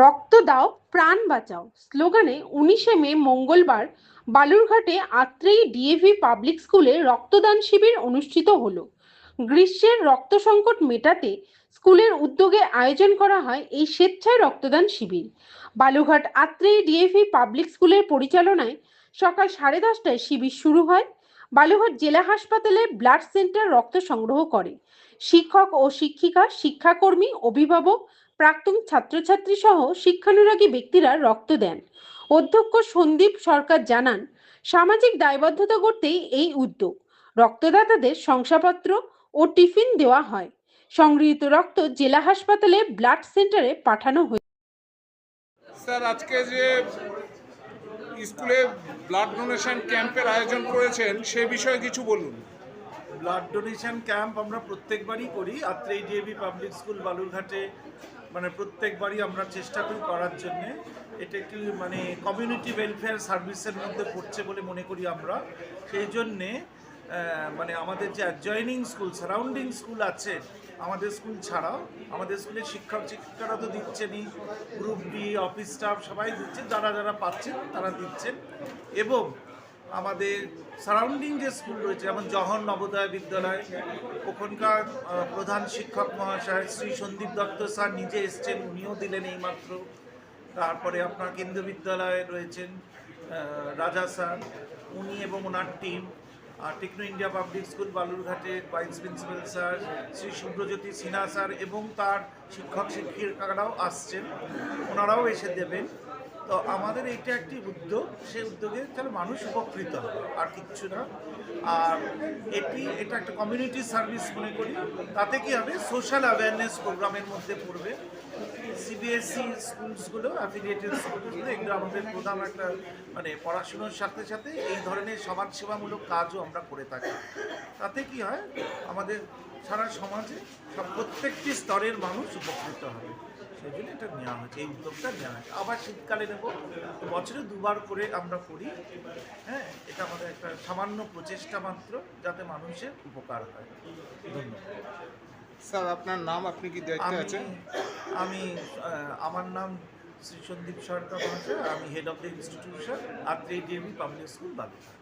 রক্ত দাও প্রাণ বাঁচাও স্লোগানে 19শে মে মঙ্গলবার বালুরঘাটে আত্রেই ডিএভি পাবলিক স্কুলে রক্তদান শিবির অনুষ্ঠিত হলো। গ্রীষ্মের রক্ত সংকট মেটাতে স্কুলের উদ্যোগে আয়োজন করা হয় এই স্বেচ্ছায় রক্তদান শিবির। বালুরঘাট আত্রেই ডিএভি পাবলিক স্কুলের পরিচালনায় সকাল 10:30টায় শিবির শুরু হয়। বালুরঘাট জেলা হাসপাতালে ব্লাড সেন্টার রক্ত সংগ্রহ করে। শিক্ষক ও শিক্ষিকা, শিক্ষাকর্মী, অভিভাবক, প্রাক্তন ছাত্রছাত্রী সহ শিক্ষানুরাগী ব্যক্তিরা রক্ত দেন। অধ্যক্ষ সন্দীপ সরকার জানান, সামাজিক দায়বদ্ধতা করতেই এই উদ্যোগ। রক্তদাতাদের শংসাপত্র ও টিফিন দেওয়া হয়। সংগৃহীত রক্ত জেলা হাসপাতালে ব্লাড সেন্টারে পাঠানো হয়েছে। স্যার, আজকে যে স্কুলে ব্লাড ডোনেশন ক্যাম্পের আয়োজন করেছেন সে বিষয়ে কিছু বলুন। ব্লাড ডোনেশন ক্যাম্প আমরা প্রত্যেকবারই করি। আত্রেই ডিএভি পাবলিক স্কুল বালুরঘাটে প্রত্যেকবারই আমরা চেষ্টা করি করার জন্যে। এটা একটি কমিউনিটি ওয়েলফেয়ার সার্ভিসের মধ্যে পড়ছে বলে মনে করি আমরা। সেই জন্যে আমাদের যে অ্যাডজয়নিং স্কুল, সারাউন্ডিং স্কুল আছে, আমাদের স্কুল ছাড়াও আমাদের স্কুলের শিক্ষক শিক্ষিকারা তো দিচ্ছেনই, গ্রুপ ডি, অফিস স্টাফ সবাই দিচ্ছেন, যারা যারা পাচ্ছেন তারা দিচ্ছেন। এবং আমাদের সারাউন্ডিং যে স্কুল রয়েছে, যেমন জহর নবোদয় বিদ্যালয়, ওখানকার প্রধান শিক্ষক মহাশয় শ্রী সন্দীপ দত্ত স্যার নিজে এসছেন, উনিও দিলেন এইমাত্র। তারপরে আপনার কেন্দ্রীয় বিদ্যালয়ে রয়েছেন রাজা স্যার, উনি এবং ওনার টিম। আর টেকনো ইন্ডিয়া পাবলিক স্কুল বালুরঘাটের vice principal sir Shri Subhrajyoti Sinha sir এবং তার শিক্ষক শিক্ষিকারাও আসছেন, ওনারাও এসে দেবেন। তো আমাদের এইটা একটি উদ্যোগ, সেই উদ্যোগে তাহলে মানুষ উপকৃত হবে, আর কিচ্ছু না। আর এটা একটা কমিউনিটি সার্ভিস মনে করি। তাতে কি হবে, সোশ্যাল অ্যাওয়ারনেস প্রোগ্রামের মধ্যে পড়বে। সিবিএসই স্কুলসগুলো, অ্যাফিলিয়েটেড স্কুলসগুলো, এগুলো আমাদের প্রধান একটা পড়াশুনোর সাথে সাথে এই ধরনের সমাজসেবামূলক কাজও আমরা করে থাকি। তাতে কি হয়, আমাদের সারা সমাজে প্রত্যেকটি স্তরের মানুষ উপকৃত হবে। সেই জন্য এটা নেওয়া হয়েছে, এই উদ্যোগটা নেওয়া হয়েছে। আবার শীতকালে নেব, বছরে দুবার করে আমরা করি। হ্যাঁ, এটা আমাদের একটা সামান্য প্রচেষ্টা মাত্র, যাতে মানুষের উপকার হয়। ধন্যবাদ। স্যার, আপনার নাম, আপনি কি দায়িত্বে আছেন? আমার নাম শ্রী সন্দীপ সরকার মহাশয়। আমি head of the institution Atreyee DAV public school Balurghat.